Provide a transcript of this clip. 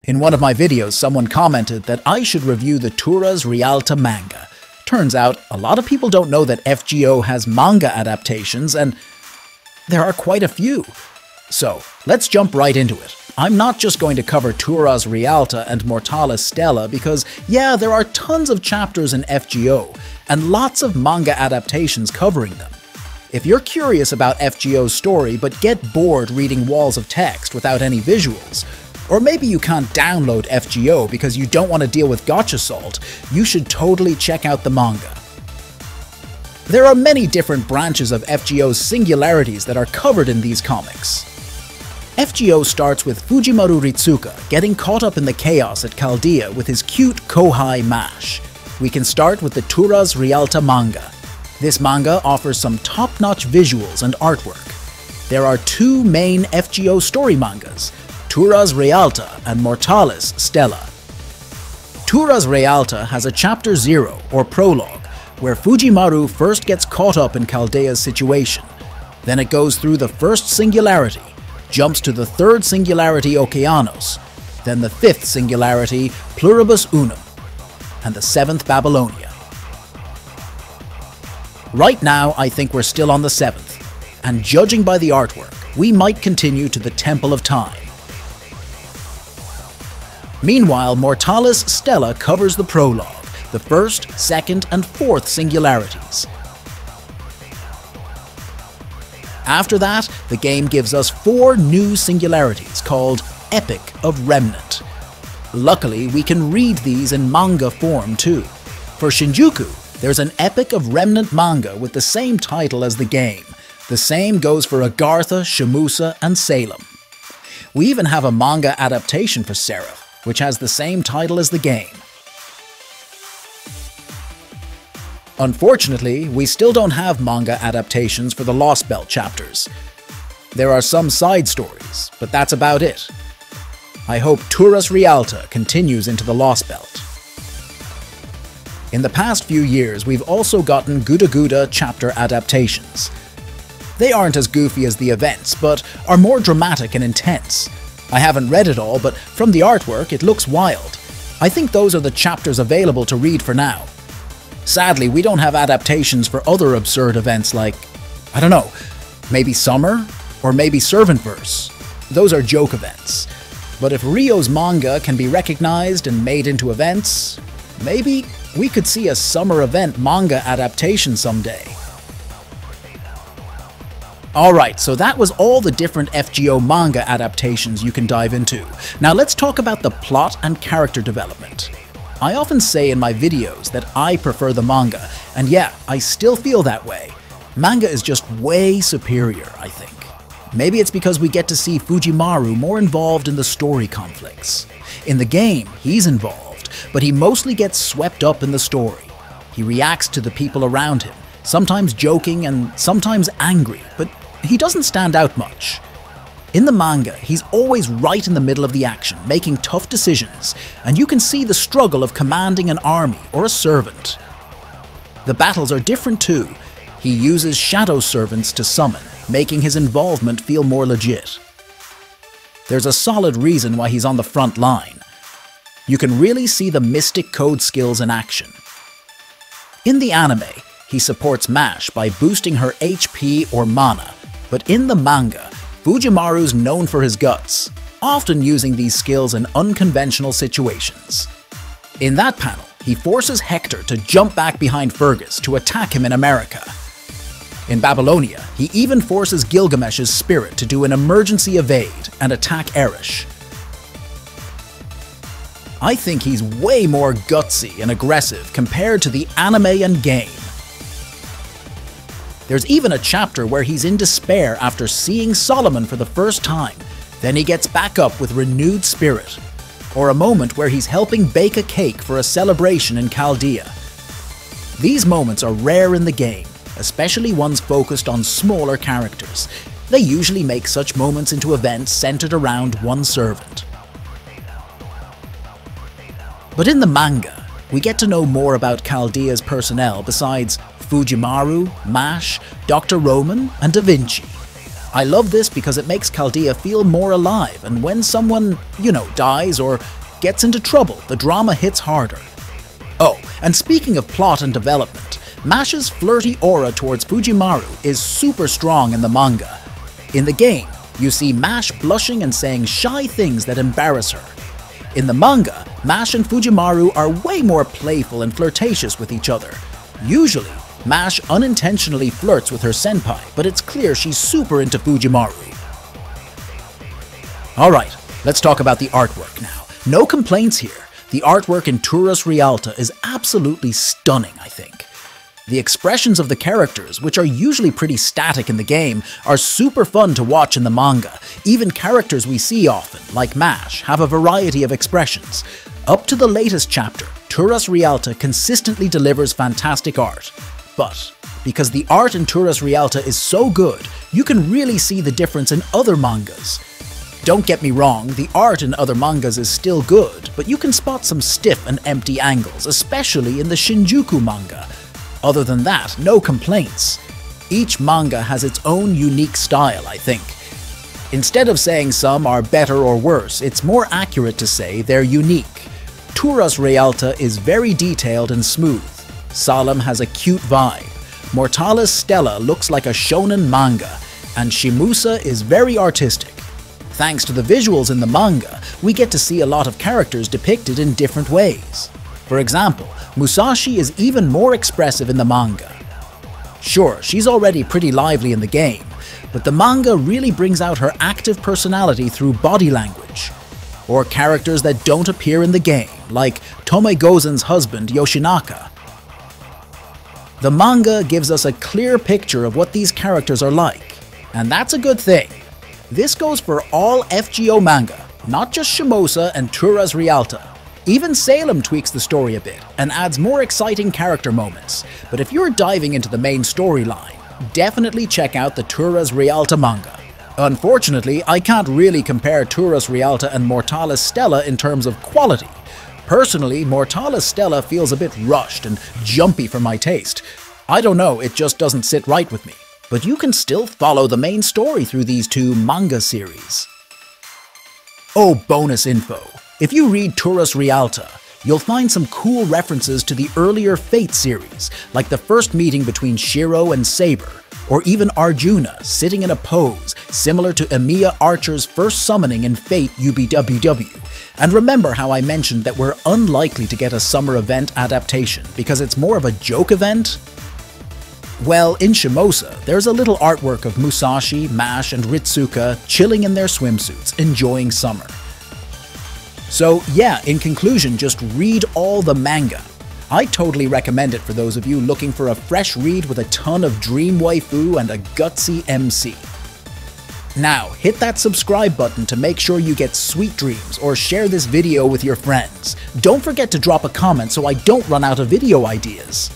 In one of my videos, someone commented that I should review the Turas Rialta manga. Turns out, a lot of people don't know that FGO has manga adaptations, and there are quite a few. So, let's jump right into it. I'm not just going to cover Turas Rialta and Mortalis Stella because, yeah, there are tons of chapters in FGO, and lots of manga adaptations covering them. If you're curious about FGO's story but get bored reading walls of text without any visuals, or maybe you can't download FGO because you don't want to deal with gotcha salt, you should totally check out the manga. There are many different branches of FGO's singularities that are covered in these comics. FGO starts with Fujimaru Ritsuka getting caught up in the chaos at Chaldea with his cute Kohai Mash. We can start with the Turas Rialta manga. This manga offers some top-notch visuals and artwork. There are two main FGO story mangas, Turas Rialta and Mortalis Stella. Turas Rialta has a Chapter 0, or prologue, where Fujimaru first gets caught up in Chaldea's situation. Then it goes through the first singularity, jumps to the third singularity Okeanos, then the fifth singularity Pluribus Unum, and the seventh Babylonia. Right now, I think we're still on the seventh, and judging by the artwork, we might continue to the Temple of Time. Meanwhile, Mortalis Stella covers the prologue, the first, second, and fourth singularities. After that, the game gives us 4 new singularities called Epic of Remnant. Luckily, we can read these in manga form too. For Shinjuku, there's an Epic of Remnant manga with the same title as the game. The same goes for Agartha, Shimusa, and Salem. We even have a manga adaptation for Seraph, which has the same title as the game. Unfortunately, we still don't have manga adaptations for the Lost Belt chapters. There are some side stories, but that's about it. I hope Turas Rialta continues into the Lost Belt. In the past few years, we've also gotten Guda Guda chapter adaptations. They aren't as goofy as the events, but are more dramatic and intense. I haven't read it all, but from the artwork, it looks wild. I think those are the chapters available to read for now. Sadly, we don't have adaptations for other absurd events like, I don't know, maybe Summer? Or maybe Servantverse. Those are joke events. But if Rio's manga can be recognized and made into events, maybe we could see a summer event manga adaptation someday. Alright, so that was all the different FGO manga adaptations you can dive into. Now let's talk about the plot and character development. I often say in my videos that I prefer the manga, and yeah, I still feel that way. Manga is just way superior, I think. Maybe it's because we get to see Fujimaru more involved in the story conflicts. In the game, he's involved, but he mostly gets swept up in the story. He reacts to the people around him, sometimes joking and sometimes angry, but he doesn't stand out much. In the manga, he's always right in the middle of the action, making tough decisions, and you can see the struggle of commanding an army or a servant. The battles are different too. He uses shadow servants to summon, making his involvement feel more legit. There's a solid reason why he's on the front line. You can really see the mystic code skills in action. In the anime, he supports Mash by boosting her HP or mana, but in the manga, Fujimaru's known for his guts, often using these skills in unconventional situations. In that panel, he forces Hector to jump back behind Fergus to attack him in America. In Babylonia, he even forces Gilgamesh's spirit to do an emergency evade and attack Erish. I think he's way more gutsy and aggressive compared to the anime and game. There's even a chapter where he's in despair after seeing Solomon for the first time, then he gets back up with renewed spirit. Or a moment where he's helping bake a cake for a celebration in Chaldea. These moments are rare in the game, especially ones focused on smaller characters. They usually make such moments into events centered around one servant. But in the manga, we get to know more about Chaldea's personnel besides Fujimaru, Mash, Dr. Roman, and Da Vinci. I love this because it makes Chaldea feel more alive, and when someone, dies or gets into trouble, the drama hits harder. Oh, and speaking of plot and development, Mash's flirty aura towards Fujimaru is super strong in the manga. In the game, you see Mash blushing and saying shy things that embarrass her. In the manga, Mash and Fujimaru are way more playful and flirtatious with each other. Usually, Mash unintentionally flirts with her senpai, but it's clear she's super into Fujimaru. Alright, let's talk about the artwork now. No complaints here. The artwork in Turus Rialta is absolutely stunning, I think. The expressions of the characters, which are usually pretty static in the game, are super fun to watch in the manga. Even characters we see often, like Mash, have a variety of expressions. Up to the latest chapter, Turus Rialta consistently delivers fantastic art. But because the art in Turus Rialta is so good, you can really see the difference in other mangas. Don't get me wrong, the art in other mangas is still good, but you can spot some stiff and empty angles, especially in the Shinjuku manga. Other than that, no complaints. Each manga has its own unique style, I think. Instead of saying some are better or worse, it's more accurate to say they're unique. Turus Rialta is very detailed and smooth. Solemn has a cute vibe. Mortalis Stella looks like a shonen manga, and Shimusa is very artistic. Thanks to the visuals in the manga, we get to see a lot of characters depicted in different ways. For example, Musashi is even more expressive in the manga. Sure, she's already pretty lively in the game, but the manga really brings out her active personality through body language. Or characters that don't appear in the game, like Tome Gozen's husband Yoshinaka. The manga gives us a clear picture of what these characters are like, and that's a good thing. This goes for all FGO manga, not just Shimosa and Turus Rialta. Even Salem tweaks the story a bit and adds more exciting character moments, but if you're diving into the main storyline, definitely check out the Turus Rialta manga. Unfortunately, I can't really compare Turus Rialta and Mortalis Stella in terms of quality. Personally, Mortalis Stella feels a bit rushed and jumpy for my taste. I don't know, it just doesn't sit right with me. But you can still follow the main story through these two manga series. Oh, bonus info. If you read Turus Rialta, you'll find some cool references to the earlier Fate series, like the first meeting between Shiro and Saber, or even Arjuna sitting in a pose similar to Emiya Archer's first summoning in Fate UBWW. And remember how I mentioned that we're unlikely to get a summer event adaptation because it's more of a joke event? Well, in Shimosa, there's a little artwork of Musashi, Mash, and Ritsuka chilling in their swimsuits, enjoying summer. So yeah, in conclusion, just read all the manga. I totally recommend it for those of you looking for a fresh read with a ton of dream waifu and a gutsy MC. Now, hit that subscribe button to make sure you get sweet dreams or share this video with your friends. Don't forget to drop a comment so I don't run out of video ideas.